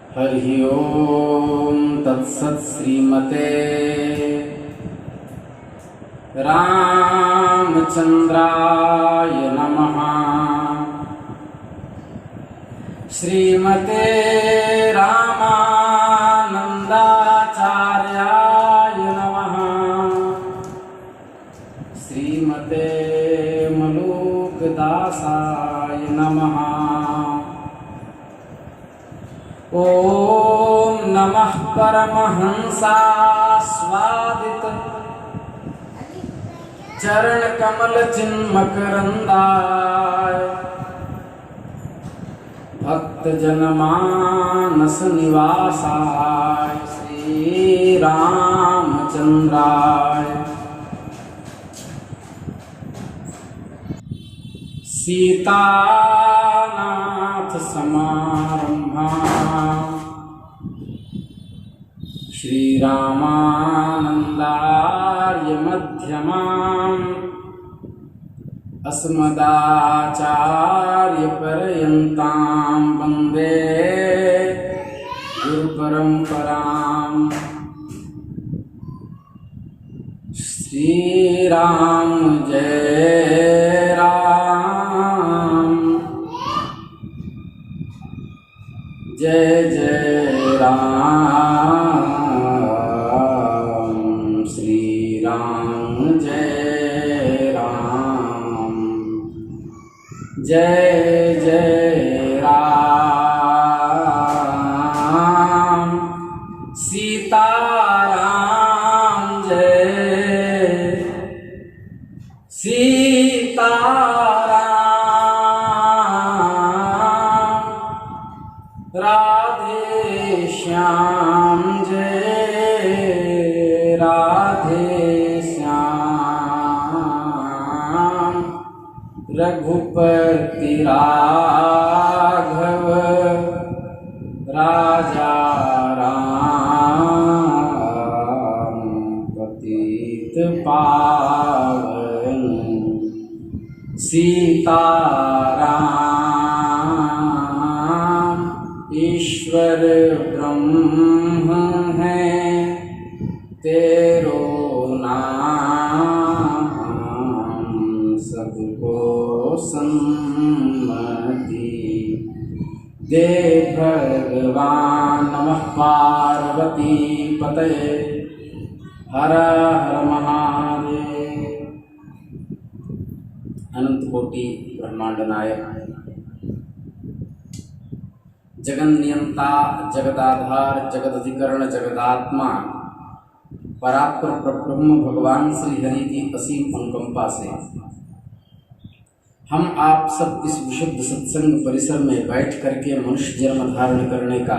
हरि ओम तत्सत्। श्रीमते रामचंद्राय नमः। श्रीमते रामानंदाचार्याय नमः। श्रीमते मलूकदासाय नमः। ओम नमः परमहंसास्वादित चरण कमल चिन्मकरंदाय भक्त जनमानस निवासाय श्री रामचंद्राय। सीतानाथ समारंभा श्री रामानंदार्य मध्यमाम् अस्मदाचार्य पर्यन्तां वन्दे गुरुपरम्पराम्। श्री राम जय राम, जय जय राम। श्री राम जय राम, जय जय राम। सीताराम जय सीताराम। राधे श्याम जय राधे श्याम। रघुपति राघव राजा राम। पतित पावन सीताराम। ईश्वर ब्रह्म है तेरो नाम, सबको सम्मति दे भगवान। नमः पार्वती पतये, हर हर महादेव। अनंत कोटि ब्रह्मांड नायक, जगन नियंता, जगदाधार, जगदधिकरण, जगदात्मा, परात्पर परब्रह्म भगवान श्री हरि की असीम अनुकंपा से हम आप सब इस विशुद्ध सत्संग परिसर में बैठ करके मनुष्य जन्म धारण करने का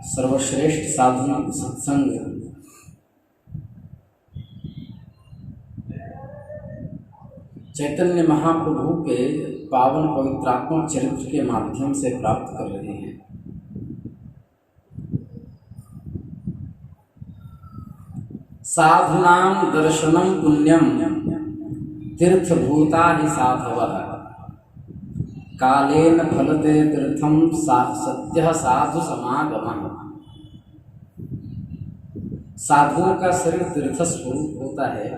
सर्वश्रेष्ठ साधन सत्संग चैतन्य महाप्रभु के पावन पवित्रात्मक चरित्र के माध्यम से प्राप्त कर रहे हैं। साधुनां दर्शनम पुण्यम तीर्थभूता ही साधवः। कालेन फलते तीर्थम सत्यः साधु समागमः। साधुओं का शरीर तीर्थ स्वरूप होता है,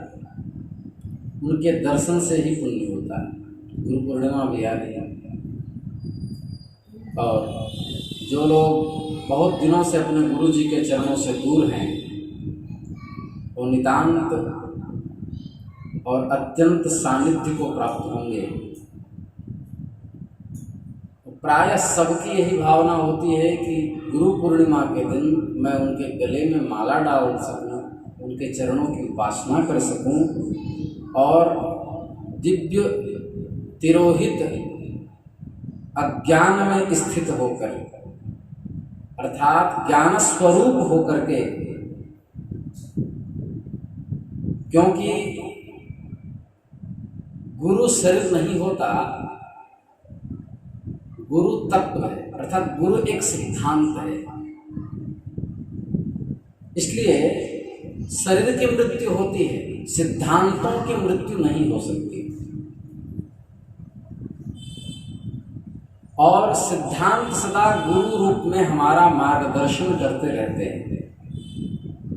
उनके दर्शन से ही पुण्य होता है। गुरु पूर्णिमा भी आ रही है और जो लोग बहुत दिनों से अपने गुरु जी के चरणों से दूर हैं वो नितांत और अत्यंत सानिध्य को प्राप्त होंगे। प्रायः सबकी यही भावना होती है कि गुरु पूर्णिमा के दिन मैं उनके गले में माला डाल सकूं, उनके चरणों की उपासना कर सकूं और दिव्य तिरोहित अज्ञान में स्थित होकर अर्थात ज्ञान स्वरूप होकर के, क्योंकि गुरु शरीर नहीं होता, गुरु तत्व है अर्थात गुरु एक सिद्धांत है। इसलिए शरीर की मृत्यु होती है, सिद्धांतों की मृत्यु नहीं हो सकती। और सिद्धांत सदा गुरु रूप में हमारा मार्गदर्शन करते रहते हैं।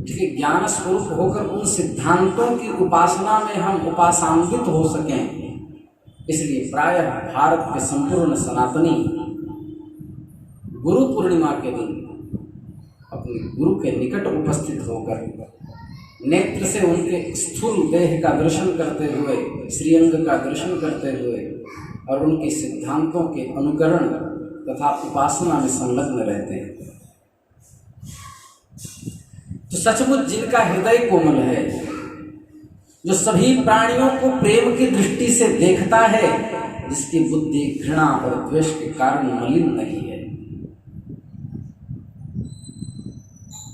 इसलिए ज्ञान स्वरूप होकर उन सिद्धांतों की उपासना में हम उपासान्वित हो सकें, इसलिए प्रायः भारत के संपूर्ण सनातनी गुरु पूर्णिमा के दिन अपने गुरु के निकट उपस्थित होकर नेत्र से उनके स्थूल देह का दर्शन करते हुए, श्रीअंग का दर्शन करते हुए और उनके सिद्धांतों के अनुकरण तथा उपासना में संलग्न रहते हैं। तो सचमुच जिनका हृदय कोमल है, जो सभी प्राणियों को प्रेम की दृष्टि से देखता है, जिसकी बुद्धि घृणा और द्वेष के कारण मलिन नहीं है,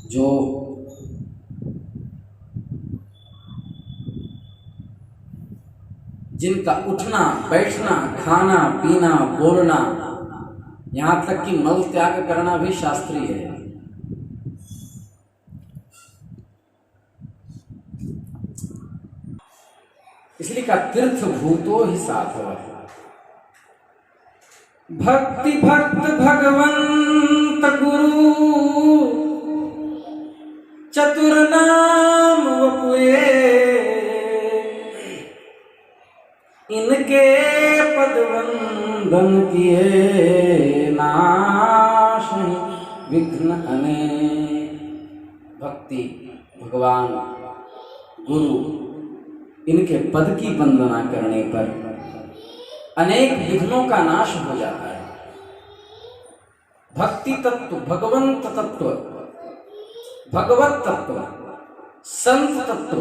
जो जिनका उठना बैठना खाना पीना बोलना यहाँ तक कि मल त्याग करना भी शास्त्रीय है। इसलिए का तीर्थ भूतो ही साथ है। भक्ति भक्त भगवंत गुरु चतुर नाम वपुए, इनके पद वंदन किए नाश विघ्न अनेक। भक्ति भगवान गुरु इनके पद की वंदना करने पर अनेक विघ्नों का नाश हो जाता है। भक्ति तत्व, भगवंत तत्व, भगवत तत्व, संत तत्व,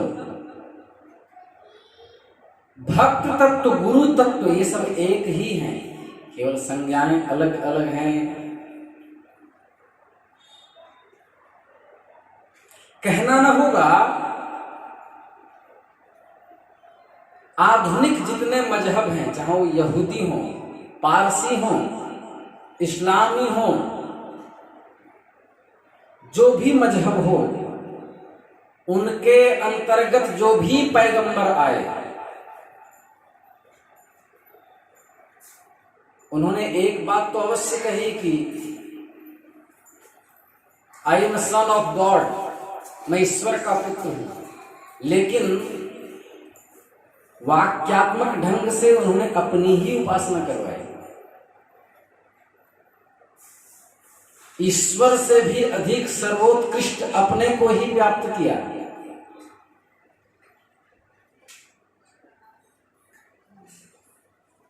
भक्त तत्व, गुरु तत्व, ये सब एक ही हैं, केवल संज्ञाएं अलग अलग हैं। कहना न होगा, आधुनिक जितने मजहब हैं, चाहे वो यहूदी हों, पारसी हों, इस्लामी हों, जो भी मजहब हो, उनके अंतर्गत जो भी पैगंबर आए, उन्होंने एक बात तो अवश्य कही कि I am son of God, मैं ईश्वर का पुत्र हूं। लेकिन वाक्यात्मक ढंग से उन्होंने अपनी ही उपासना करवाई। ईश्वर से भी अधिक सर्वोत्कृष्ट अपने को ही व्याप्त किया।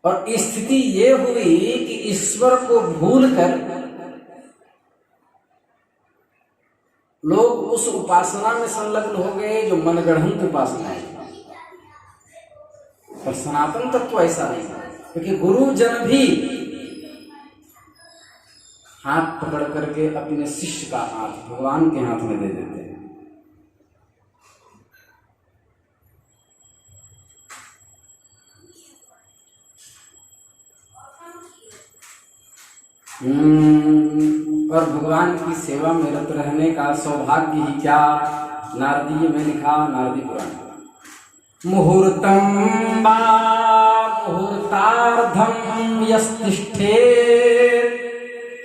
और स्थिति ये हुई कि ईश्वर को भूलकर लोग उस उपासना में संलग्न हो गए जो मनगढ़ंत उपासना है। पर सनातन तत्व ऐसा नहीं, क्योंकि गुरुजन भी हाथ पकड़ करके अपने शिष्य का हाथ भगवान के हाथ में दे देते हैं। और भगवान की सेवा में रत रहने का सौभाग्य ही क्या। नारदीय में लिखा, नारदी पुराण, मुहूर्तम वा मुहूर्तार्धम यस्तिष्ठे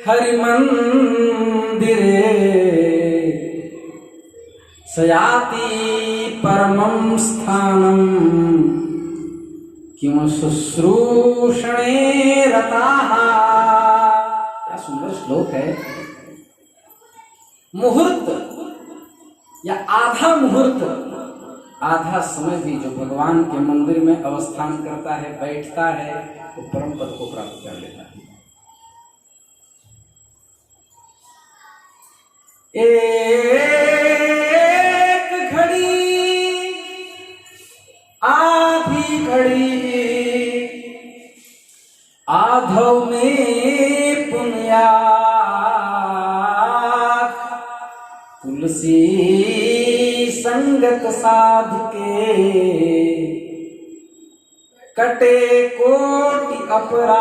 हरि मंदिरे सयाति परमं स्थानम किम शुश्रूषणे रताः। क्या सुंदर श्लोक है। मुहूर्त या आधा मुहूर्त, आधा समय भी जो भगवान के मंदिर में अवस्थान करता है, बैठता है, तो परम पद को प्राप्त कर लेता है। एक घड़ी आधी घड़ी आधव में पुण्या तुलसी संगत साधु के कटे कोटि अपराध।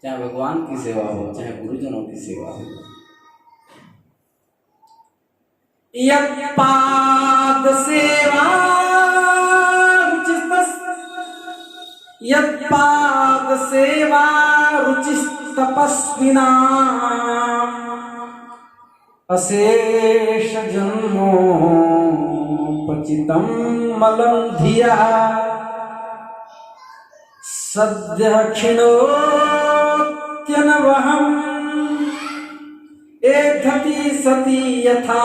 चाहे भगवान की सेवा हो, चाहे गुरुजनों की सेवा हो, यत्पाद सेवा सेवा रुचिस्तपस्विना अशेष जन्मोपचितं मलं धिया सद्य क्षिणोत्यनवहम् एधति सति यथा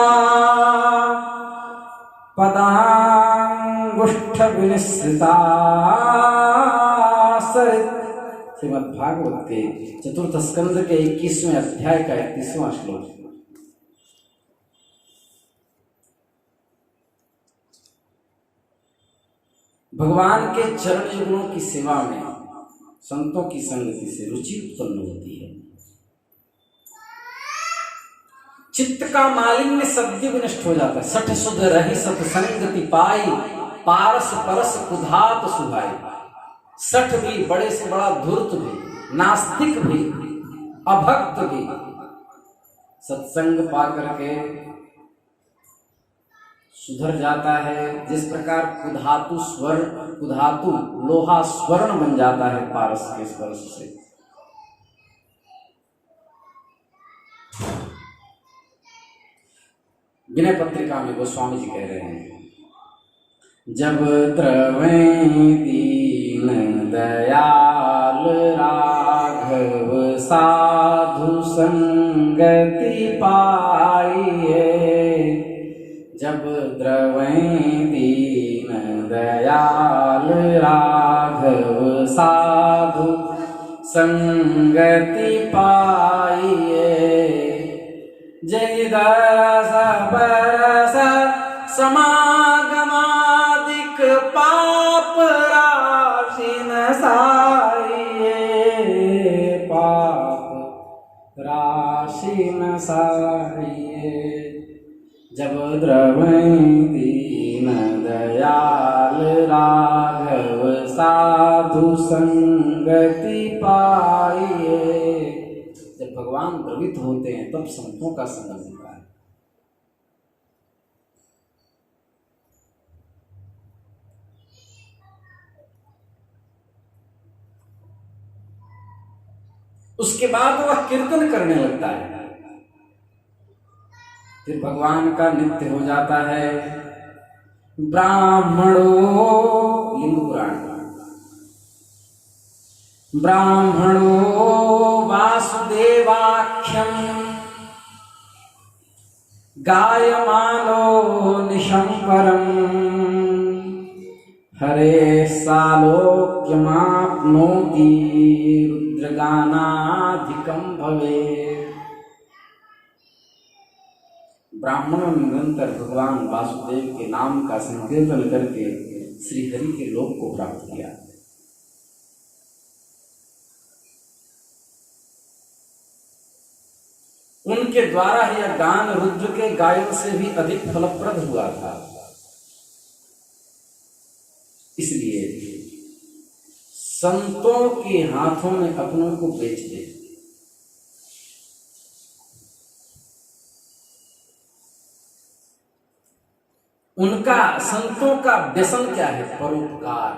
पदांगुष्ठ विनिश्रिता सरित। श्रीमद् भागवत के चतुर्थ स्कंद के 21वें अध्याय का 31वां श्लोक। भगवान के चरण युगलों की सेवा में संतों की संगति से रुचि उत्पन्न होती है। चित्त का मालिन्य सद्य विनष्ट हो जाता है। सठ सुध रही सत्संगति पाई पारस परस कुधात सुहाई। सठ भी, बड़े से बड़ा धूर्त भी, नास्तिक भी, अभक्त भी सत्संग पा करके सुधर जाता है। जिस प्रकार कुधातु लोहा स्वर्ण बन जाता है पारस के स्पर्श से। विनय पत्रिका में गोस्वामी जी कह रहे हैं, जब द्रवें दीन दयाल राघव साधु संगति पाइए। जब द्रवें दीन दयाल राघव साधु संगति पाइए। जय दरस बरस समागमादिक पाप राशि नसाइए। पाप राशि नसाइए। जब द्रवें दीन दयाल राघव साधु संगति पाइए। जब भगवान द्रवित होते हैं तब संतों का संग मिलता है। उसके बाद वह कीर्तन करने लगता है। फिर भगवान का नित्य हो जाता है। ब्राह्मणो लिंग पुराण, ब्राह्मणो वासुदेवाख्यम गायमानो निशं परम हरे सालोक्यमाप्नोति रुद्रगानाधिकं भवेत्। ब्राह्मणों ने निरंतर भगवान वासुदेव के नाम का संकीर्तन करके श्री हरि के लोक को प्राप्त किया। उनके द्वारा यह गान रुद्र के गायन से भी अधिक फलप्रद हुआ था। इसलिए संतों के हाथों में अपनों को बेच दे। उनका संतों का व्यसन क्या है? परोपकार।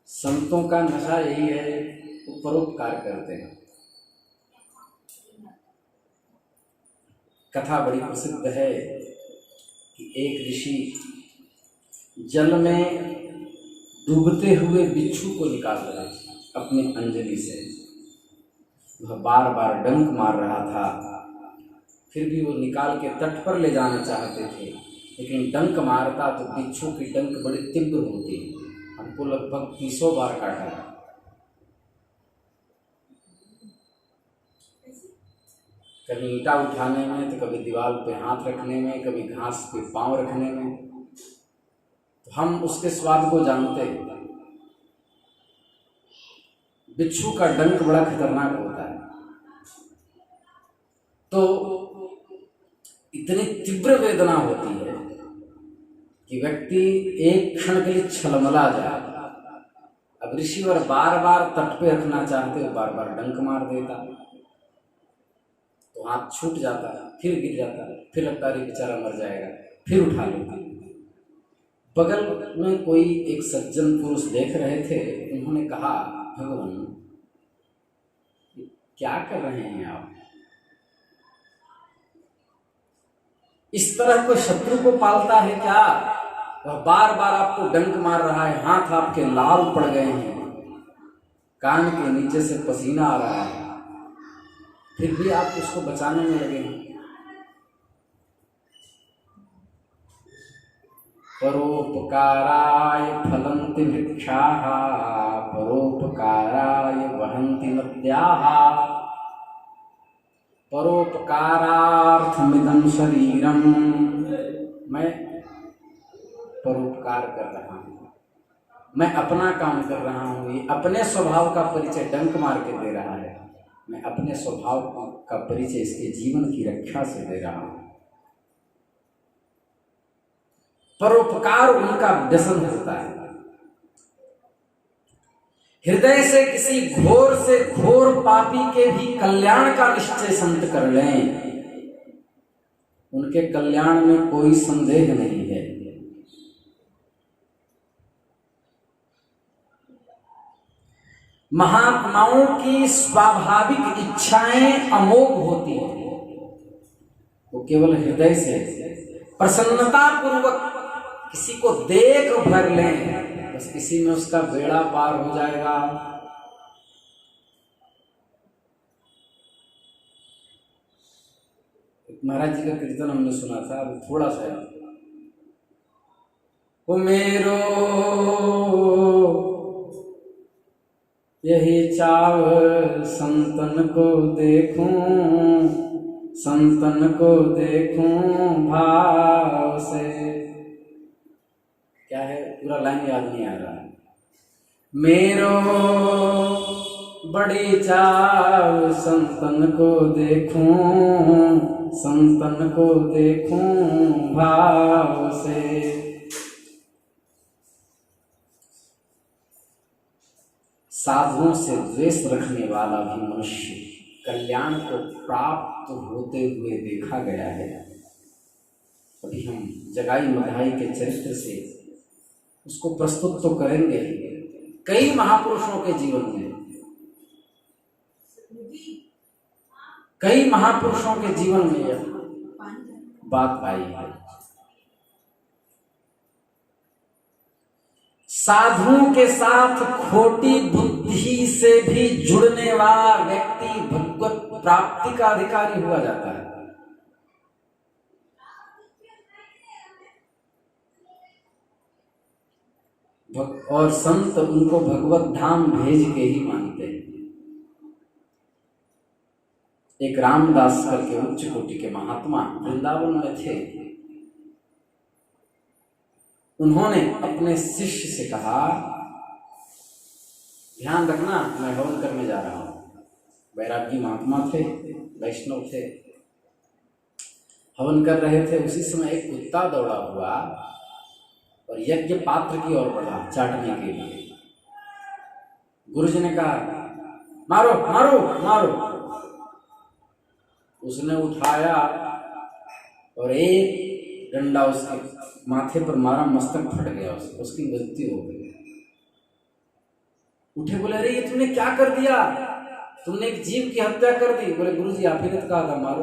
संतों का नशा यही है, वो परोपकार करते हैं। कथा बड़ी प्रसिद्ध है कि एक ऋषि जल में डूबते हुए बिच्छू को निकाल रहे थे अपनी अंजलि से। वह बार बार डंक मार रहा था, फिर भी वो निकाल के तट पर ले जाना चाहते थे, लेकिन डंक मारता तो बिच्छू की डंक बड़ी तीव्र होती। हमको लगभग 30 बार काटा। कभी ईंटा उठाने में, तो कभी दीवार पे हाथ रखने में, कभी घास पे पांव रखने में। तो हम उसके स्वाद को जानते हैं। बिच्छू का डंक बड़ा खतरनाक होता है। तो इतनी तीव्र वेदना होती है कि व्यक्ति एक क्षण के लिए छलमला जाए। अब ऋषि और बार बार तट पे रखना चाहते हो, बार बार डंक मार देता, तो हाथ छूट जाता, फिर गिर जाता, फिर लगता है बेचारा मर जाएगा, फिर उठा लेता। बगल में कोई एक सज्जन पुरुष देख रहे थे। उन्होंने कहा, भगवान क्या कर रहे हैं आप? इस तरह कोई शत्रु को पालता है क्या? वह बार बार आपको डंक मार रहा है, हाथ आपके लाल पड़ गए हैं, कान के नीचे से पसीना आ रहा है, फिर भी आप उसको बचाने में लगे हैं। परोपकाराय फलन्ति वृक्षाः, परोपकाराय वहन्ति नद्याः, परोपकारार्थमिदं शरीरम। मैं परोपकार कर रहा हूँ, मैं अपना काम कर रहा हूँ। ये अपने स्वभाव का परिचय डंक मार के दे रहा है, मैं अपने स्वभाव का परिचय इसके जीवन की रक्षा से दे रहा हूँ। परोपकार उनका व्यसन होता है। हृदय से किसी घोर से घोर पापी के भी कल्याण का निश्चय संत कर लें, उनके कल्याण में कोई संदेह नहीं है। महात्माओं की स्वाभाविक इच्छाएं अमोघ होती हैं। वो केवल हृदय से प्रसन्नता पूर्वक किसी को देख भर लें, बस किसी में उसका बेड़ा पार हो जाएगा। महाराज जी का कीर्तन हमने सुना था, अभी थोड़ा सा। ओ मेरो यही चाव संतन को देखूं, संतन को देखूं भाव से। क्या है, पूरा लाइन याद नहीं आ रहा है। मेरो बड़ी चाव संतन को देखूं, संतन को देखूं भाव से। साधुओं से द्वेष रखने वाला भी मनुष्य कल्याण को प्राप्त होते हुए देखा गया है। अभी हम जगाई मधाई के चरित्र से उसको प्रस्तुत तो करेंगे। कई महापुरुषों के जीवन में, कई महापुरुषों के जीवन में यह बात आई है। साधुओं के साथ खोटी बुद्धि से भी जुड़ने वाला व्यक्ति भगवत प्राप्ति का अधिकारी हुआ जाता है। और संत उनको भगवत धाम भेज के ही मानते हैं। एक रामदास करके उच्च कोटि के महात्मा वृंदावन में थे। उन्होंने अपने शिष्य से कहा, ध्यान रखना मैं हवन करने जा रहा हूँ। वैरागी महात्मा थे, वैष्णव थे, हवन कर रहे थे। उसी समय एक कुत्ता दौड़ा हुआ और यज्ञ पात्र की ओर बढ़ा चाटने के लिए। गुरुजी ने कहा, मारो मारो मारो। उसने उठाया और एक डंडा उसके माथे पर मारा, मस्तक फट गया, उसकी मृत्यु हो गई। उठे बोले, अरे ये तुमने क्या कर दिया? तुमने एक जीव की हत्या कर दी। बोले, गुरुजी आप ही ने तो कहा था मारो।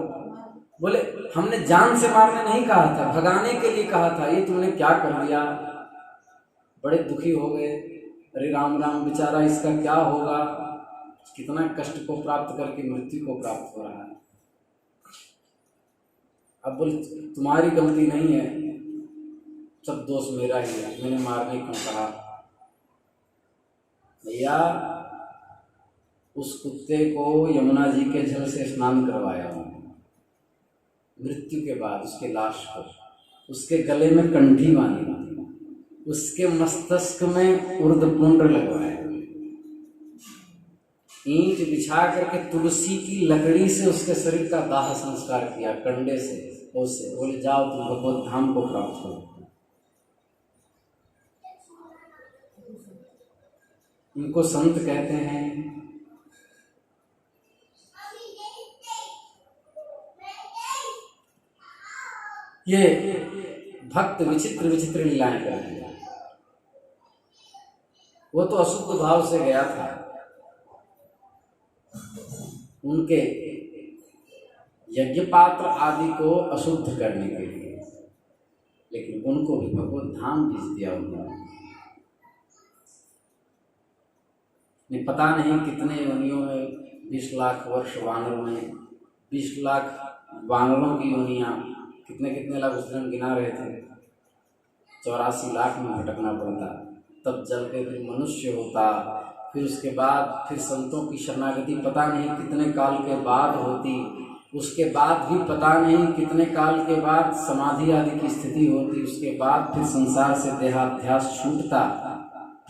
बोले, हमने जान से मारने नहीं कहा था, भगाने के लिए कहा था, ये तुमने क्या कर दिया? बड़े दुखी हो गए। अरे राम राम, बेचारा इसका क्या होगा, कितना कष्ट को प्राप्त करके मृत्यु को प्राप्त हो रहा है। अब बोले, तुम्हारी गलती नहीं है, सब दोष मेरा ही है, मैंने मारने क्यों कहा? भैया, उस कुत्ते को यमुना जी के जल से स्नान करवाया हूँ। मृत्यु के बाद उसके लाश को उसके गले में कंठी बांधी, उसके मस्तिष्क में उर्ध्वपुंड लगवाया, ईंट बिछा करके तुलसी की लकड़ी से उसके शरीर का दाह संस्कार किया, कंडे से। उससे बोले, जाओ तुम भगवत धाम को प्राप्त हो। इनको संत कहते हैं। ये भक्त विचित्र विचित्र लीलाएं करते हैं। वो तो अशुद्ध भाव से गया था उनके यज्ञ पात्र आदि को अशुद्ध करने के लिए, लेकिन उनको भी भगवत धाम भेज दिया उन्होंने। पता नहीं कितने योनियों में 20 लाख वर्ष वानरों में 20 लाख वानरों की योनियां, कितने कितने लाख उस दिन गिना रहे थे, 84 लाख में भटकना पड़ता, तब जल के फिर मनुष्य होता, फिर उसके बाद फिर संतों की शरणागति पता नहीं कितने काल के बाद होती, उसके बाद भी पता नहीं कितने काल के बाद समाधि आदि की स्थिति होती, उसके बाद फिर संसार से देहाध्यास छूटता,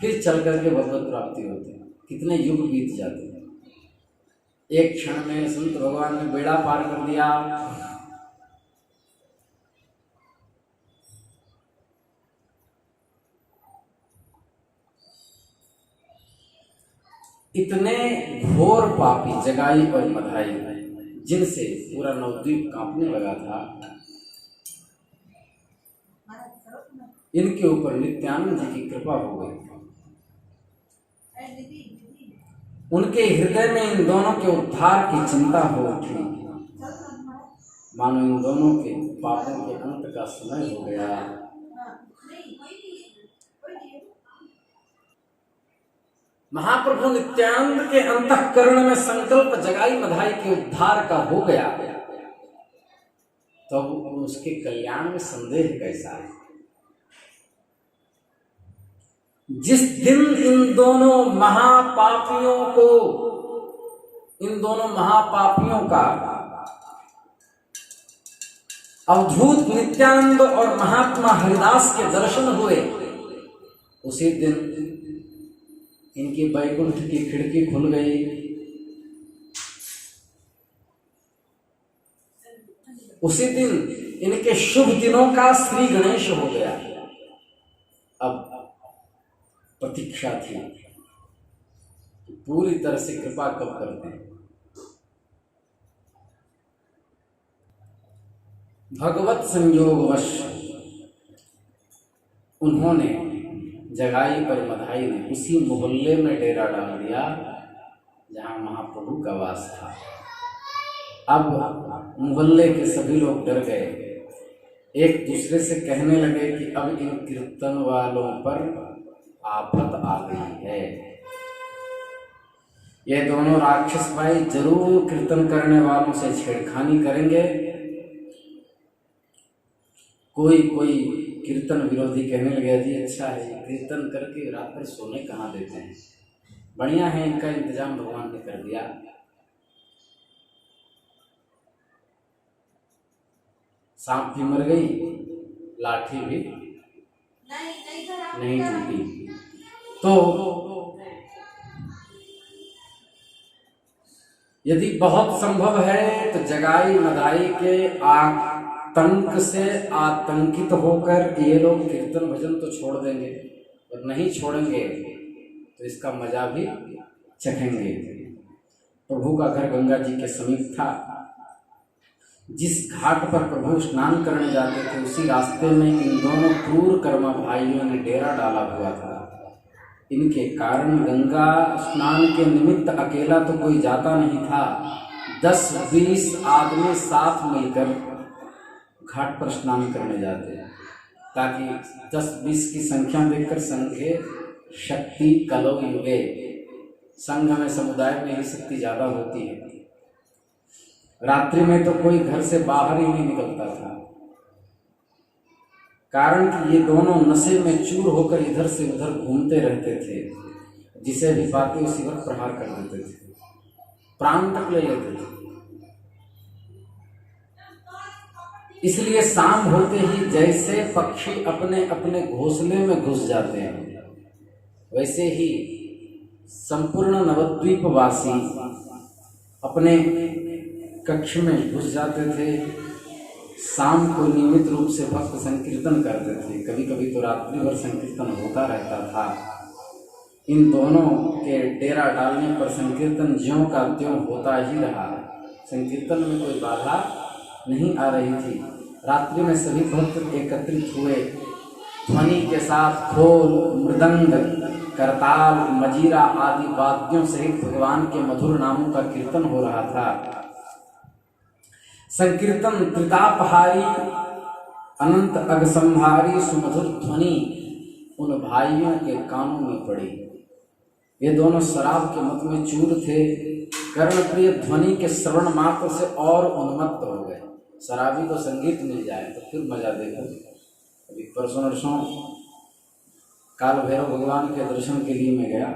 फिर चल करके भगवत प्राप्ति होती। कितने युग बीत जाते हैं। एक क्षण में संत भगवान ने बेड़ा पार कर दिया। इतने घोर पापी जगाई और मधाई जिनसे पूरा नवद्वीप कांपने लगा था, इनके ऊपर नित्यानंद जी की कृपा हो गई। उनके हृदय में इन दोनों के उद्धार की चिंता हो उठी, मानो इन दोनों के पापों के अंत का समय हो गया। महाप्रभु नित्यानंद के अंतःकरण में संकल्प जगाई मधाई के उद्धार का हो गया, तो उसके कल्याण में संदेह कैसा है। जिस दिन इन दोनों महापापियों का अवधूत नित्यानंद और महात्मा हरिदास के दर्शन हुए, उसी दिन इनकी वैकुंठ की खिड़की खुल गई। उसी दिन इनके शुभ दिनों का श्री गणेश हो गया। अब प्रतीक्षा थी पूरी तरह से कृपा कब करते हैं। भगवत संयोगवश उन्होंने जगाई और मधाई ने उसी मोहल्ले में डेरा डाल दिया जहां महाप्रभु का वास था। अब मोहल्ले के सभी लोग डर गए, एक दूसरे से कहने लगे कि अब इन कीर्तन वालों पर आफत आ गई है। ये दोनों राक्षस भाई जरूर कीर्तन करने वालों से छेड़खानी करेंगे। कोई कीर्तन विरोधी कहने लगे, जी अच्छा है, कीर्तन करके रात भर सोने कहाँ देते हैं, बढ़िया है, इनका इंतजाम भगवान ने कर दिया। सांप भी मर गई, लाठी भी नहीं टूटी। तो यदि बहुत संभव है तो जगाई मधाई के आतंक से आतंकित होकर ये लोग कीर्तन भजन तो छोड़ देंगे, और नहीं छोड़ेंगे तो इसका मजा भी चखेंगे। प्रभु का घर गंगा जी के समीप था। जिस घाट पर प्रभु स्नान करने जाते थे उसी रास्ते में इन दोनों क्रूर कर्मा भाइयों ने डेरा डाला हुआ था। इनके कारण गंगा स्नान के निमित्त अकेला तो कोई जाता नहीं था, 10-20 आदमी साथ मिलकर घाट पर स्नान करने जाते, ताकि 10-20 की संख्या देखकर संघे शक्ति कलो युगे, संघ में समुदाय में ही शक्ति ज़्यादा होती है। रात्रि में तो कोई घर से बाहर ही नहीं निकलता था, कारण कि ये दोनों नशे में चूर होकर इधर से उधर घूमते रहते थे, जिसे भी पाते उसी वक्त प्रहार कर देते थे, प्राण तक ले लेते थे। इसलिए शाम होते ही जैसे पक्षी अपने अपने घोंसले में घुस जाते हैं, वैसे ही संपूर्ण नवद्वीपवासी अपने कक्ष में घुस जाते थे। शाम को नियमित रूप से भक्त संकीर्तन करते थे, कभी कभी तो रात्रि भर संकीर्तन होता रहता था। इन दोनों के डेरा डालने पर संकीर्तन ज्यों का त्यों होता ही रहा। संकीर्तन में कोई बाधा नहीं आ रही थी। रात्रि में सभी भक्त एकत्रित हुए, ध्वनि के साथ खोल, मृदंग करताल, मजीरा आदि वाद्यों सहित भगवान के मधुर नामों का कीर्तन हो रहा था। संकीर्तन त्रितापहारी अनंत अगसंहारी सुमधुर ध्वनि उन भाइयों के कानों में पड़ी। ये दोनों शराब के मत में चूर थे। कर्णप्रिय ध्वनि के श्रवण मात्र से और उन्मत्त हो गए। शराबी को संगीत मिल जाए तो फिर मजा देखो। अभी परसों नरसों काल भैरव भगवान के दर्शन के लिए मैं गया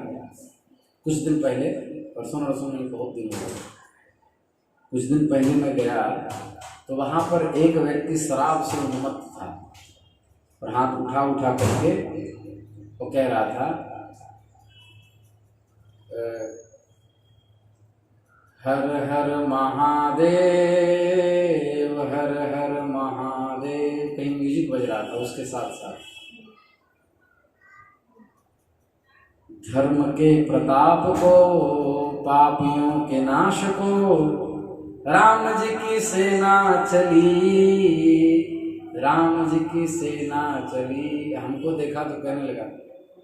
कुछ दिन पहले। परसों नरसों नहीं, बहुत दिन हो गए। कुछ दिन पहले मैं गया तो वहाँ पर एक व्यक्ति शराब से उन्मत्त था और हाथ उठा उठा करके वो कह रहा था हर हर महादेव, हर हर महादेव। कहीं म्यूजिक बज रहा था उसके साथ साथ। धर्म के प्रताप को, पापियों के नाश को, राम जी की सेना चली, राम जी की सेना चली। हमको देखा तो कहने लगा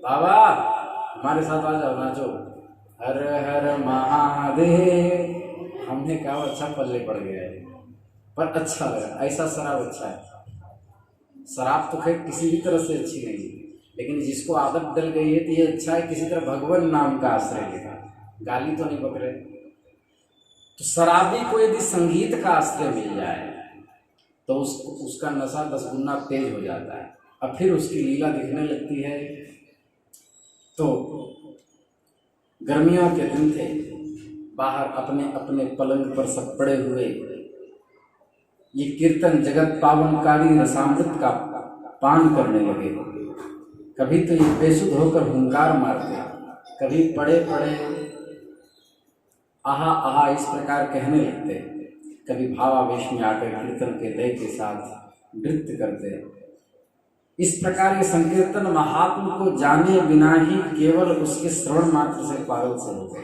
बाबा हमारे साथ आ जाओ, नाचो, हर हर महादेव। हमने कहा अच्छा पल्ले पड़ गया है, पर अच्छा लगा। ऐसा शराब अच्छा है। शराब तो खैर किसी भी तरह से अच्छी नहीं है, लेकिन जिसको आदत डल गई है तो ये अच्छा है। किसी तरह भगवान नाम का आश्रय लेगा, गाली तो नहीं पकड़े। तो शराबी को यदि संगीत का आश्रय मिल जाए तो उसका नशा 10 गुना तेज हो जाता है। अब फिर उसकी लीला दिखने लगती है। तो गर्मियों के दिन थे, बाहर अपने अपने पलंग पर सब पड़े हुए ये कीर्तन जगत पावनकारी रसामृत का पान करने लगे। कभी तो ये बेसुध होकर हुंकार मारते, कभी पड़े पड़े आहा आहा इस प्रकार कहने लगते, कभी भावावेश में आकर कीर्तन के लय के साथ नृत्य करते। इस प्रकार ये संकीर्तन महात्मा को जाने बिना ही केवल उसके श्रवण मात्र से पागल से होते।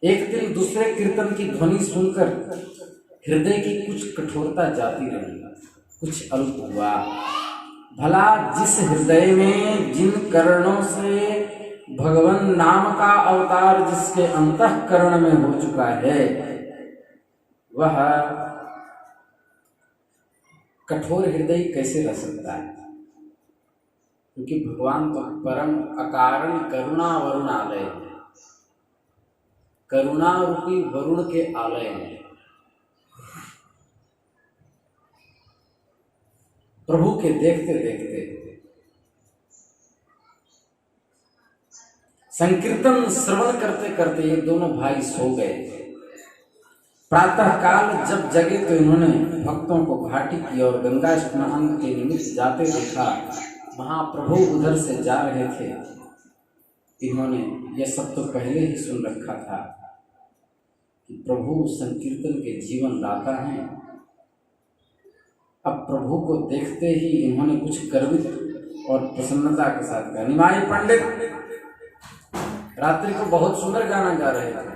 एक दिन दूसरे कीर्तन की ध्वनि सुनकर हृदय की कुछ कठोरता जाती रही, कुछ अल्प हुआ। भला जिस हृदय में जिन करणों से भगवान नाम का अवतार जिसके अंतःकरण में हो चुका है, वह कठोर हृदय कैसे रह सकता है? क्योंकि भगवान तो परम अकारण करुणा वरुण आलय है, करुणा रूपी वरुण के आलय है। प्रभु के देखते देखते संकीर्तन श्रवण करते करते ये दोनों भाई सो गए। प्रातः काल जब जगे तो इन्होंने भक्तों को घाटी की और गंगा स्नान के निमित्त जाते देखा। महाप्रभु उधर से जा रहे थे। इन्होंने यह सब तो पहले ही सुन रखा था कि प्रभु संकीर्तन के जीवन दाता हैं। अब प्रभु को देखते ही इन्होंने कुछ गर्वित और प्रसन्नता के साथ कहा, निमाई पंडित रात्रि को बहुत सुंदर गाना गा रहे थे।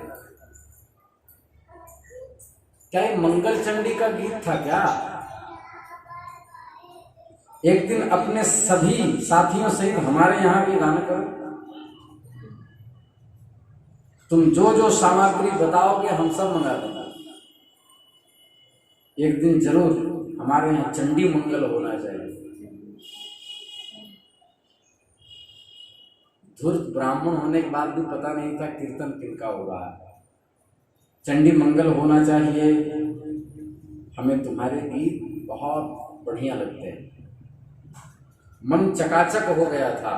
क्या ये मंगल चंडी का गीत था क्या? एक दिन अपने सभी साथियों सहित हमारे यहाँ भी गाना करो। तुम जो जो सामग्री बताओगे हम सब मंगा देंगे। एक दिन जरूर हमारे यहाँ चंडी मंगल होना चाहिए। धूर्त ब्राह्मण होने के बाद भी पता नहीं था कीर्तन किनका हो रहा है। चंडी मंगल होना चाहिए। हमें तुम्हारे गीत बहुत बढ़िया लगते हैं। मन चकाचक हो गया था।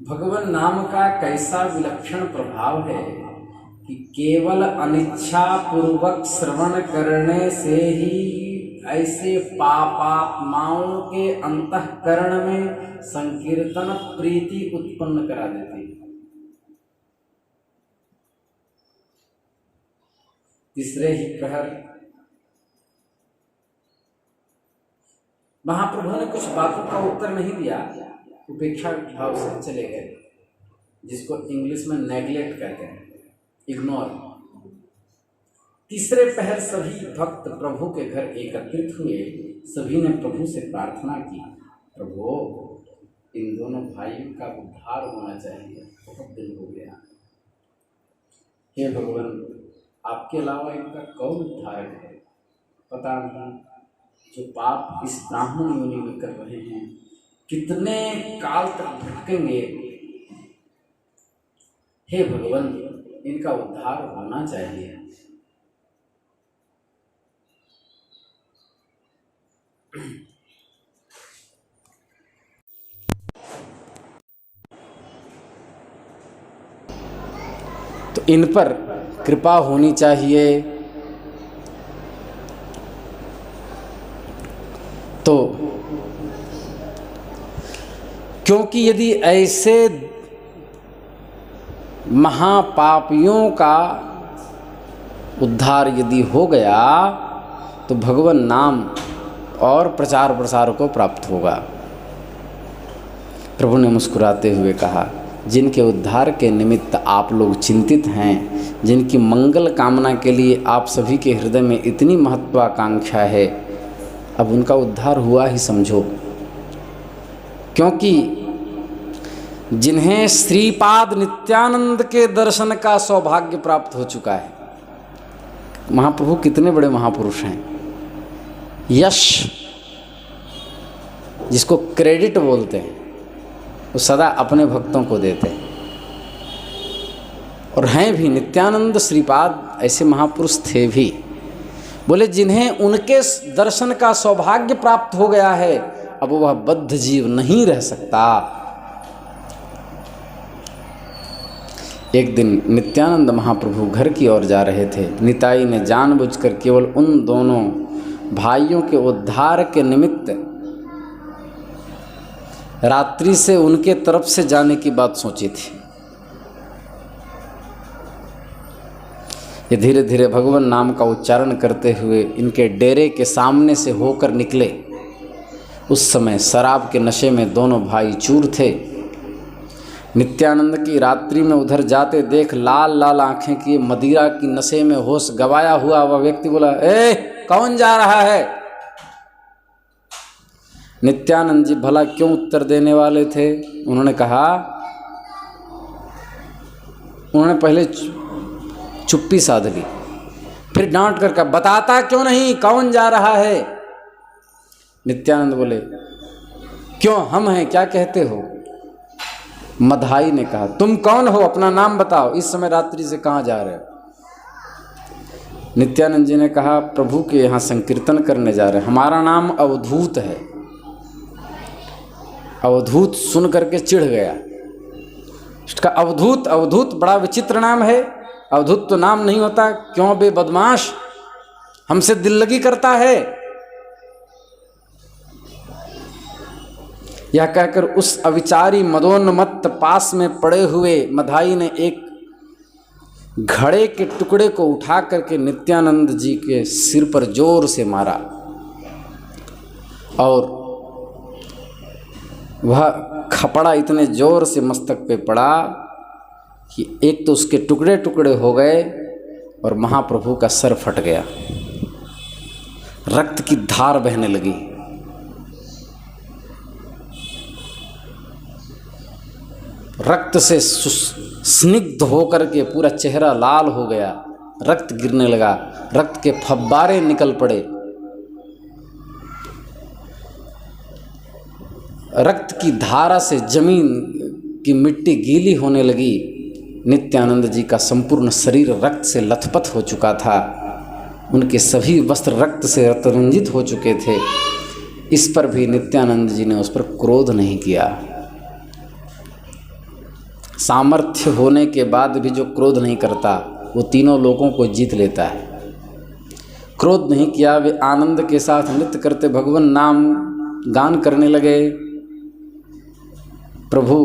भगवान नाम का कैसा विलक्षण प्रभाव है कि केवल अनिच्छा पूर्वक श्रवण करने से ही ऐसे पापात्माओं के अंतःकरण में संकीर्तन प्रीति उत्पन्न करा देती। तीसरे ही प्रहर महाप्रभु ने कुछ बातों का उत्तर नहीं दिया, उपेक्षा भाव से चले गए, जिसको इंग्लिश में नेग्लेक्ट कहते हैं, इग्नोर। तीसरे पहर सभी भक्त प्रभु के घर एकत्रित हुए। सभी ने प्रभु से प्रार्थना की, प्रभु इन दोनों भाइयों का उद्धार होना चाहिए। बहुत दिन हो गया। हे भगवान, आपके अलावा इनका कौन उद्धारक है? पता नहीं जो पाप इस ब्राह्मण योनि में कर रहे हैं कितने काल तक भटकेंगे। हे भगवान, इनका उद्धार होना चाहिए। तो इन पर कृपा होनी चाहिए। तो क्योंकि यदि ऐसे महापापियों का उद्धार यदि हो गया तो भगवान नाम और प्रचार प्रसार को प्राप्त होगा। प्रभु ने मुस्कुराते हुए कहा, जिनके उद्धार के निमित्त आप लोग चिंतित हैं, जिनकी मंगल कामना के लिए आप सभी के हृदय में इतनी महत्वाकांक्षा है, अब उनका उद्धार हुआ ही समझो। क्योंकि जिन्हें श्रीपाद नित्यानंद के दर्शन का सौभाग्य प्राप्त हो चुका है। महाप्रभु कितने बड़े महापुरुष हैं। यश जिसको क्रेडिट बोलते हैं वो सदा अपने भक्तों को देते हैं, और हैं भी। नित्यानंद श्रीपाद ऐसे महापुरुष थे भी। बोले जिन्हें उनके दर्शन का सौभाग्य प्राप्त हो गया है, अब वह बद्ध जीव नहीं रह सकता। एक दिन नित्यानंद महाप्रभु घर की ओर जा रहे थे। निताई ने जानबूझकर केवल उन दोनों भाइयों के उद्धार के निमित्त रात्रि से उनके तरफ से जाने की बात सोची थी। ये धीरे धीरे भगवान नाम का उच्चारण करते हुए इनके डेरे के सामने से होकर निकले। उस समय शराब के नशे में दोनों भाई चूर थे। नित्यानंद की रात्रि में उधर जाते देख लाल लाल आंखें किए मदिरा की नशे में होश गवाया हुआ वह व्यक्ति बोला, ए कौन जा रहा है? नित्यानंद जी भला क्यों उत्तर देने वाले थे? उन्होंने कहा, उन्होंने पहले चुप्पी साध ली, फिर डांट कर कहा, बताता क्यों नहीं, कौन जा रहा है? नित्यानंद बोले, क्यों हम हैं, क्या कहते हो? मधाई ने कहा, तुम कौन हो, अपना नाम बताओ, इस समय रात्रि से कहाँ जा रहे हो? नित्यानंद जी ने कहा, प्रभु के यहाँ संकीर्तन करने जा रहे हैं, हमारा नाम अवधूत है। अवधूत सुन करके चिढ़ गया। उसका अवधूत, अवधूत बड़ा विचित्र नाम है, अवधूत तो नाम नहीं होता, क्यों बे बदमाश, हमसे दिल लगी करता है। यह कहकर उस अविचारी मदोन्मत्त पास में पड़े हुए मधाई ने एक घड़े के टुकड़े को उठा करके नित्यानंद जी के सिर पर जोर से मारा, और वह खपड़ा इतने जोर से मस्तक पे पड़ा कि एक तो उसके टुकड़े टुकड़े हो गए और महाप्रभु का सर फट गया, रक्त की धार बहने लगी। रक्त से स्निग्ध होकर के पूरा चेहरा लाल हो गया, रक्त गिरने लगा, रक्त के फव्वारे निकल पड़े। रक्त की धारा से जमीन की मिट्टी गीली होने लगी। नित्यानंद जी का संपूर्ण शरीर रक्त से लथपथ हो चुका था, उनके सभी वस्त्र रक्त से रंजित हो चुके थे। इस पर भी नित्यानंद जी ने उस पर क्रोध नहीं किया। सामर्थ्य होने के बाद भी जो क्रोध नहीं करता वो तीनों लोगों को जीत लेता है। क्रोध नहीं किया, वे आनंद के साथ नृत्य करते भगवान नाम गान करने लगे। प्रभु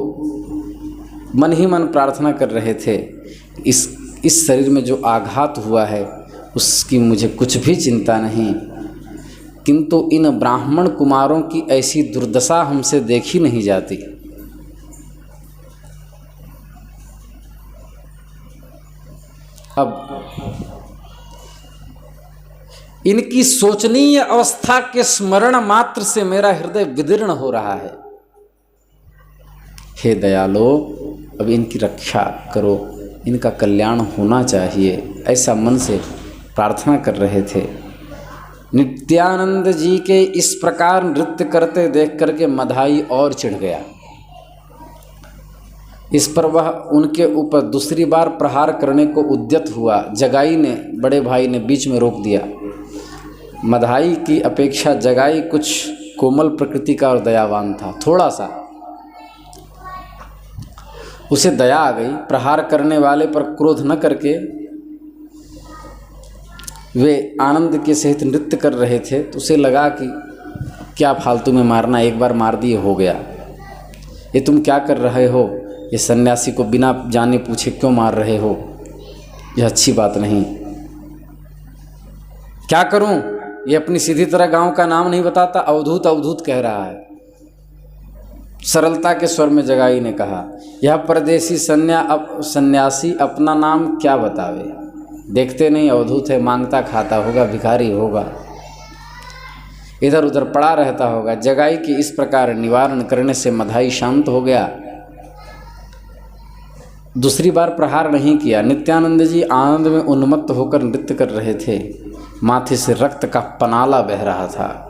मन ही मन प्रार्थना कर रहे थे, इस शरीर में जो आघात हुआ है उसकी मुझे कुछ भी चिंता नहीं, किंतु इन ब्राह्मण कुमारों की ऐसी दुर्दशा हमसे देखी नहीं जाती। अब इनकी शोचनीय अवस्था के स्मरण मात्र से मेरा हृदय विदीर्ण हो रहा है। हे दयालो, अब इनकी रक्षा करो, इनका कल्याण होना चाहिए, ऐसा मन से प्रार्थना कर रहे थे। नित्यानंद जी के इस प्रकार नृत्य करते देख करके मधाई और चिढ़ गया। इस पर वह उनके ऊपर दूसरी बार प्रहार करने को उद्यत हुआ। जगाई ने, बड़े भाई ने बीच में रोक दिया। मधाई की अपेक्षा जगाई कुछ कोमल प्रकृति का और दयावान था, थोड़ा सा। उसे दया आ गई। प्रहार करने वाले पर क्रोध न करके वे आनंद के सहित नृत्य कर रहे थे, तो उसे लगा कि क्या फालतू में मारना, एक बार मार दिए हो गया। ये तुम क्या कर रहे हो? ये सन्यासी को बिना जाने पूछे क्यों मार रहे हो? यह अच्छी बात नहीं। क्या करूं? ये अपनी सीधी तरह गांव का नाम नहीं बताता, अवधूत अवधूत कह रहा है। सरलता के स्वर में जगाई ने कहा, यह परदेसी सन्यासी अपना नाम क्या बतावे? देखते नहीं अवधूत है, मांगता खाता होगा, भिखारी होगा, इधर उधर पड़ा रहता होगा। जगाई की इस प्रकार निवारण करने से मधाई शांत हो गया। दूसरी बार प्रहार नहीं किया। नित्यानंद जी आनंद में उन्मत्त होकर नृत्य कर रहे थे। माथे से रक्त का पनाला बह रहा था।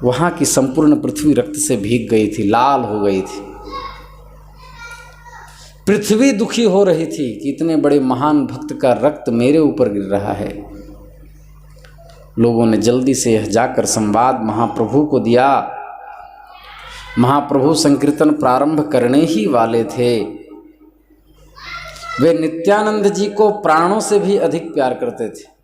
वहां की संपूर्ण पृथ्वी रक्त से भीग गई थी, लाल हो गई थी। पृथ्वी दुखी हो रही थी कि इतने बड़े महान भक्त का रक्त मेरे ऊपर गिर रहा है। लोगों ने जल्दी से यह जाकर संवाद महाप्रभु को दिया। महाप्रभु संकीर्तन प्रारंभ करने ही वाले थे। वे नित्यानंद जी को प्राणों से भी अधिक प्यार करते थे।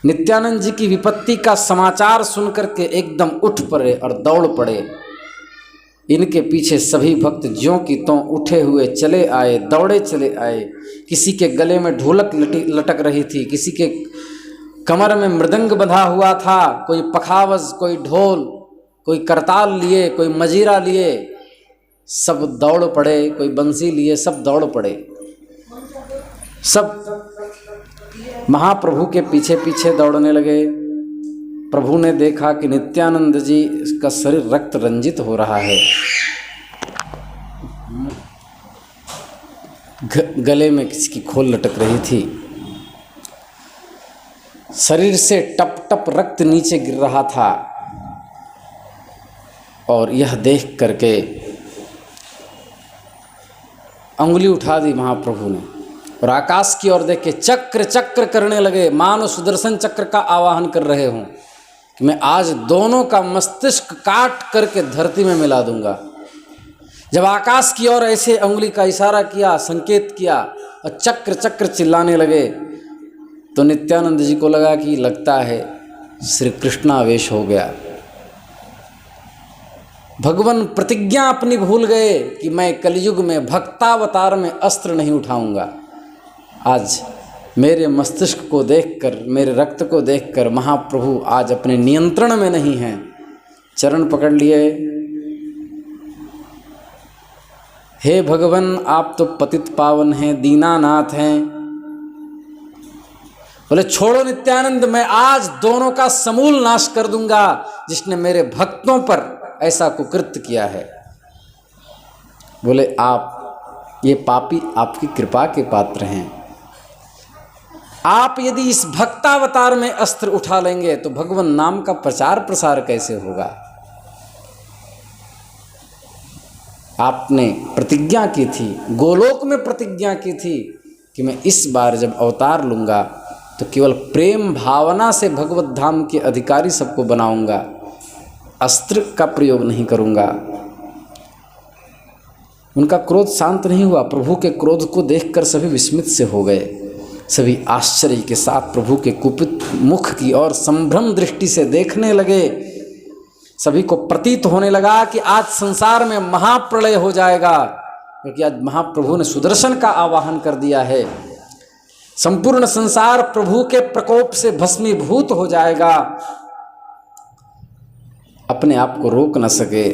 नित्यानंद जी की विपत्ति का समाचार सुनकर के एकदम उठ पड़े और दौड़ पड़े। इनके पीछे सभी भक्त ज्यों की त्यों उठे हुए चले आए, दौड़े चले आए। किसी के गले में ढोलक लटक रही थी, किसी के कमर में मृदंग बंधा हुआ था, कोई पखावज, कोई ढोल, कोई करताल लिए, कोई मजीरा लिए, सब दौड़ पड़े। कोई बंसी लिए, सब दौड़ पड़े। सब महाप्रभु के पीछे पीछे दौड़ने लगे। प्रभु ने देखा कि नित्यानंद जी का शरीर रक्त रंजित हो रहा है, गले में किसी की खोल लटक रही थी, शरीर से टप टप रक्त नीचे गिर रहा था। और यह देख करके अंगुली उठा दी महाप्रभु ने और आकाश की ओर देख के चक्र चक्र करने लगे, मानो सुदर्शन चक्र का आवाहन कर रहे हों कि मैं आज दोनों का मस्तिष्क काट करके धरती में मिला दूंगा। जब आकाश की ओर ऐसे अंगुली का इशारा किया, संकेत किया और चक्र चक्र चिल्लाने लगे, तो नित्यानंद जी को लगा कि लगता है श्री कृष्णावेश हो गया। भगवान प्रतिज्ञा अपनी भूल गए कि मैं कलयुग में भक्तावतार में अस्त्र नहीं उठाऊंगा। आज मेरे मस्तिष्क को देखकर, मेरे रक्त को देखकर महाप्रभु आज अपने नियंत्रण में नहीं हैं। चरण पकड़ लिए, हे भगवान आप तो पतित पावन हैं, दीनानाथ हैं। बोले छोड़ो नित्यानंद, मैं आज दोनों का समूल नाश कर दूंगा जिसने मेरे भक्तों पर ऐसा कुकृत्य किया है। बोले आप ये पापी आपकी कृपा के पात्र हैं। आप यदि इस भक्तावतार में अस्त्र उठा लेंगे तो भगवान नाम का प्रचार प्रसार कैसे होगा? आपने प्रतिज्ञा की थी, गोलोक में प्रतिज्ञा की थी कि मैं इस बार जब अवतार लूँगा तो केवल प्रेम भावना से भगवत धाम के अधिकारी सबको बनाऊंगा, अस्त्र का प्रयोग नहीं करूंगा। उनका क्रोध शांत नहीं हुआ। प्रभु के क्रोध को देखकर सभी विस्मित से हो गए। सभी आश्चर्य के साथ प्रभु के कुपित मुख की ओर संभ्रम दृष्टि से देखने लगे। सभी को प्रतीत होने लगा कि आज संसार में महाप्रलय हो जाएगा, क्योंकि आज महाप्रभु ने सुदर्शन का आवाहन कर दिया है। संपूर्ण संसार प्रभु के प्रकोप से भस्मीभूत हो जाएगा। अपने आप को रोक न सके।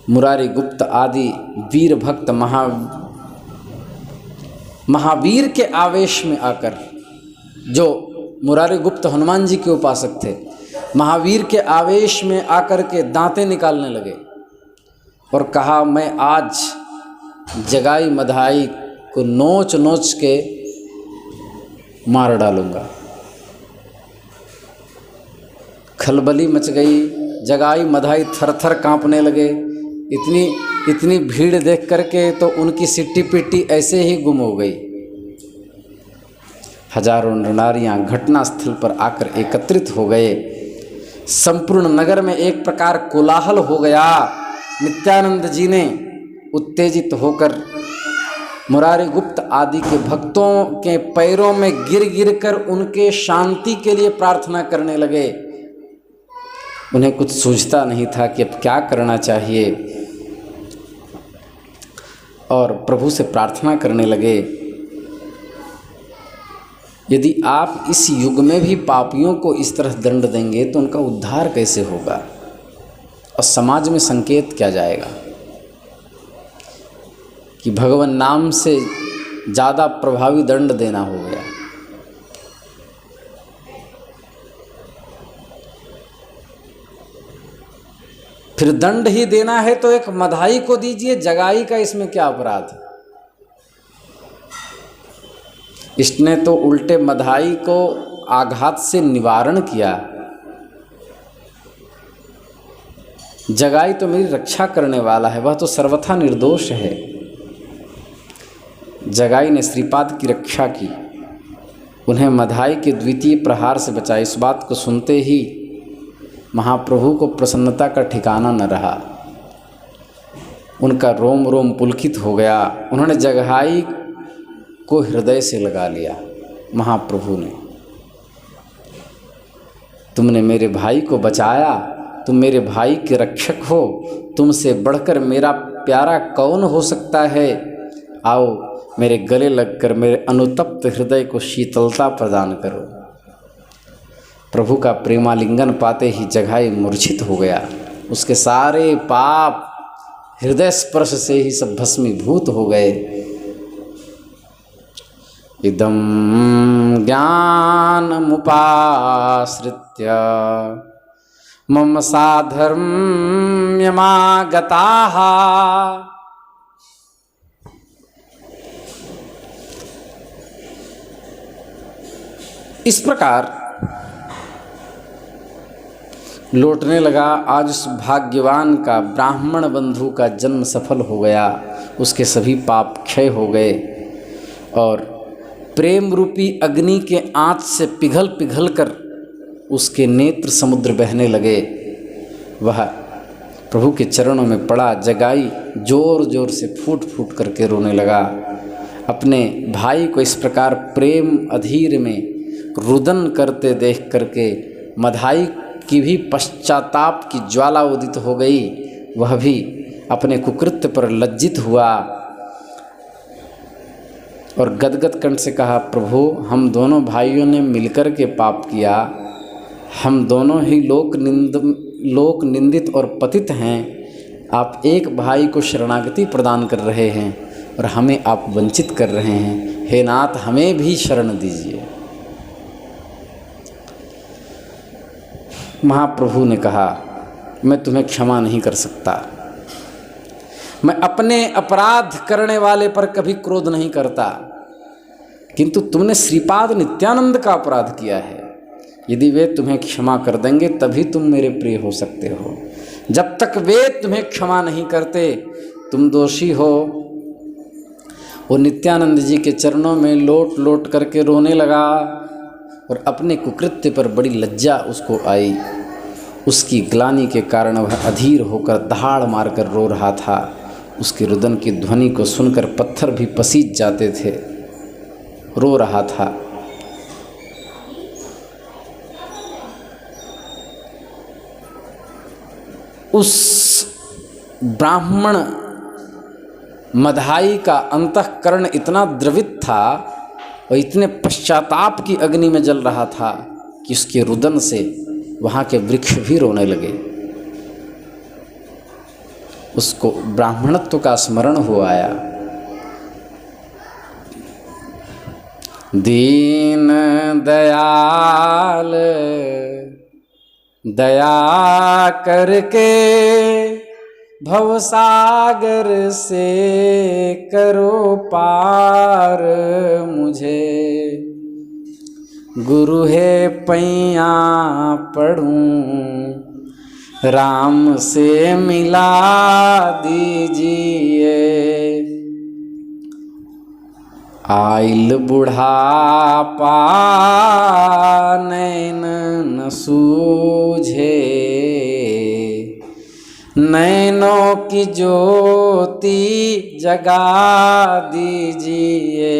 मुरारी गुप्त आदि वीर भक्त महावीर के आवेश में आकर जो मुरारी गुप्त हनुमान जी के उपासक थे, महावीर के आवेश में आकर के दांतें निकालने लगे और कहा मैं आज जगाई मधाई को नोच नोच के मार डालूंगा। खलबली मच गई, जगाई मधाई थर थर कांपने लगे। इतनी भीड़ देख करके तो उनकी सिट्टी पिट्टी ऐसे ही गुम हो गई। हजारों नरनारियां घटनास्थल पर आकर एकत्रित हो गए। संपूर्ण नगर में एक प्रकार कोलाहल हो गया। नित्यानंद जी ने उत्तेजित होकर मुरारी गुप्त आदि के भक्तों के पैरों में गिर गिर कर उनके शांति के लिए प्रार्थना करने लगे। उन्हें कुछ सूझता नहीं था कि अब क्या करना चाहिए, और प्रभु से प्रार्थना करने लगे, यदि आप इस युग में भी पापियों को इस तरह दंड देंगे तो उनका उद्धार कैसे होगा और समाज में संकेत क्या जाएगा कि भगवान नाम से ज़्यादा प्रभावी दंड देना हो गया। फिर दंड ही देना है तो एक मधाई को दीजिए, जगाई का इसमें क्या अपराध। इसने तो उल्टे मधाई को आघात से निवारण किया। जगाई तो मेरी रक्षा करने वाला है, वह तो सर्वथा निर्दोष है। जगाई ने श्रीपाद की रक्षा की, उन्हें मधाई के द्वितीय प्रहार से बचाया। इस बात को सुनते ही महाप्रभु को प्रसन्नता का ठिकाना न रहा, उनका रोम रोम पुलकित हो गया। उन्होंने जगाई को हृदय से लगा लिया। महाप्रभु ने, तुमने मेरे भाई को बचाया, तुम मेरे भाई के रक्षक हो, तुमसे बढ़कर मेरा प्यारा कौन हो सकता है। आओ मेरे गले लगकर मेरे अनुतप्त हृदय को शीतलता प्रदान करो। प्रभु का प्रेमालिंगन पाते ही जगाई मूर्छित हो गया। उसके सारे पाप हृदय स्पर्श से ही सब भस्मीभूत हो गए। इदं ज्ञानमुपाश्रित्य मम साधर्म्यमागताः। इस प्रकार लौटने लगा। आज उस भाग्यवान का, ब्राह्मण बंधु का जन्म सफल हो गया, उसके सभी पाप क्षय हो गए और प्रेम रूपी अग्नि के आँच से पिघल पिघल कर उसके नेत्र समुद्र बहने लगे। वह प्रभु के चरणों में पड़ा। जगाई जोर जोर से फूट फूट करके रोने लगा। अपने भाई को इस प्रकार प्रेम अधीर में रुदन करते देख करके मधाई की भी पश्चाताप की ज्वाला उदित हो गई। वह भी अपने कुकृत्य पर लज्जित हुआ और गदगद कंठ से कहा, प्रभु हम दोनों भाइयों ने मिलकर के पाप किया, हम दोनों ही लोक निंदित और पतित हैं। आप एक भाई को शरणागति प्रदान कर रहे हैं और हमें आप वंचित कर रहे हैं। हे नाथ हमें भी शरण दीजिए। महाप्रभु ने कहा, मैं तुम्हें क्षमा नहीं कर सकता। मैं अपने अपराध करने वाले पर कभी क्रोध नहीं करता, किंतु तुमने श्रीपाद नित्यानंद का अपराध किया है। यदि वे तुम्हें क्षमा कर देंगे तभी तुम मेरे प्रिय हो सकते हो। जब तक वे तुम्हें क्षमा नहीं करते तुम दोषी हो। वो नित्यानंद जी के चरणों में लोट लोट करके रोने लगा और अपने कुकृत्य पर बड़ी लज्जा उसको आई। उसकी ग्लानि के कारण वह अधीर होकर दहाड़ मारकर रो रहा था। उसके रुदन की ध्वनि को सुनकर पत्थर भी पसीज जाते थे। रो रहा था। उस ब्राह्मण मधाई का अंतःकरण इतना द्रवित था और इतने पश्चाताप की अग्नि में जल रहा था कि उसके रुदन से वहाँ के वृक्ष भी रोने लगे। उसको ब्राह्मणत्व का स्मरण हो आया। दीन दयाल दया करके भवसागर से करो पार मुझे। गुरु है पैया पढ़ूं राम से मिला दीजिए। आइल बुढ़ापा नैन न सूझे, नैनों की ज्योति जगा दीजिए।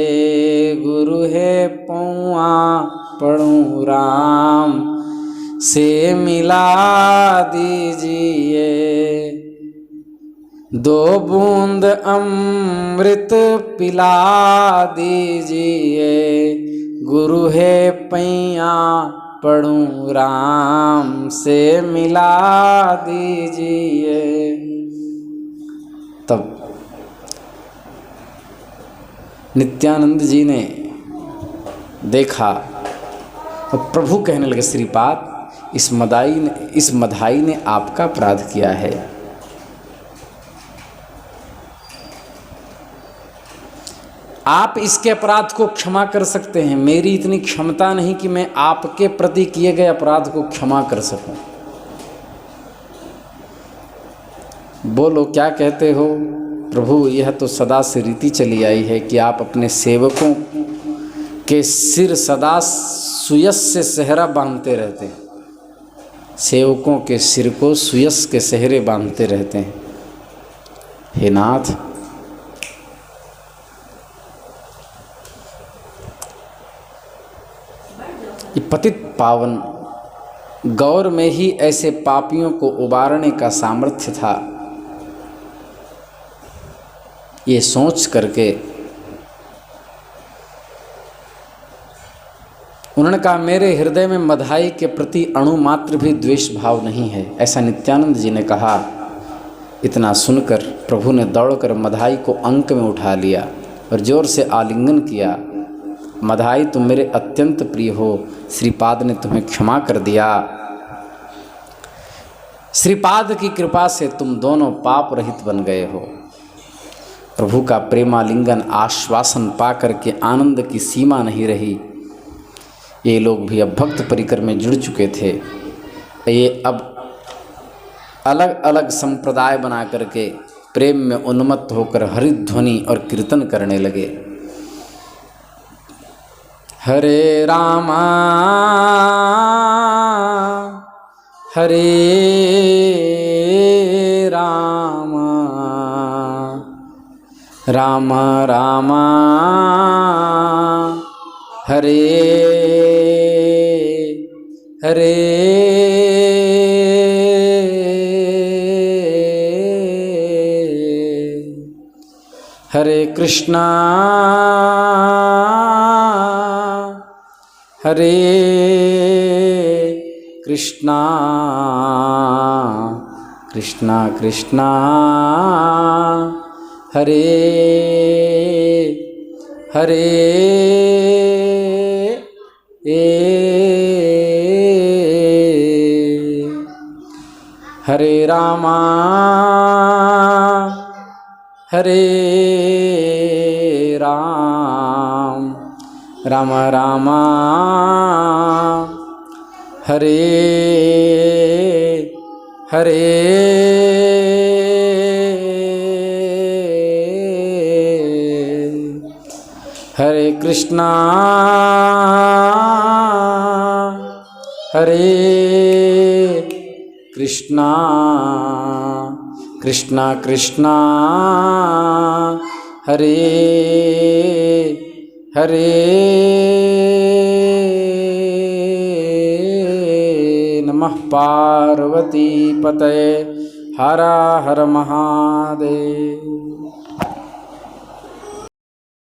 गुरु है पौआ पढ़ूं राम से मिला दीजिए। दो बूंद अमृत पिला दीजिए। गुरु है पैया पढ़ूं राम से मिला दीजिए। तब नित्यानंद जी ने देखा तो प्रभु कहने लगे, श्रीपाद इस मधाई ने आपका अपराध किया है। आप इसके अपराध को क्षमा कर सकते हैं, मेरी इतनी क्षमता नहीं कि मैं आपके प्रति किए गए अपराध को क्षमा कर सकूं। बोलो क्या कहते हो? प्रभु यह तो सदा से रीति चली आई है कि आप अपने सेवकों के सिर सदा सुयस से सेहरा बांधते रहते हैं। सेवकों के सिर को सुयस के सेहरे बांधते रहते हैं। हे नाथ, ये पतित पावन गौर में ही ऐसे पापियों को उबारने का सामर्थ्य था। ये सोच करके उन्होंने कहा, मेरे हृदय में मधाई के प्रति अणु मात्र भी द्वेष भाव नहीं है। ऐसा नित्यानंद जी ने कहा। इतना सुनकर प्रभु ने दौड़कर मधाई को अंक में उठा लिया और जोर से आलिंगन किया। मधाई तुम मेरे अत्यंत प्रिय हो, श्रीपाद ने तुम्हें क्षमा कर दिया। श्रीपाद की कृपा से तुम दोनों पाप रहित बन गए हो। प्रभु का प्रेमालिंगन आश्वासन पा करके आनंद की सीमा नहीं रही। ये लोग भी अब भक्त परिकर में जुड़ चुके थे। ये अब अलग अलग संप्रदाय बना करके प्रेम में उन्मत्त होकर हरिध्वनि और कीर्तन करने लगे। हरे रामा हरे रामा राम राम हरे हरे। हरे कृष्णा हरे कृष्णा कृष्णा कृष्णा हरे हरे। हरे रामा हरे राम राम राम हरे हरे। हरे कृष्णा हरे कृष्णा कृष्णा कृष्णा हरे हरे। नमः पार्वती पतये हर हर महादेव।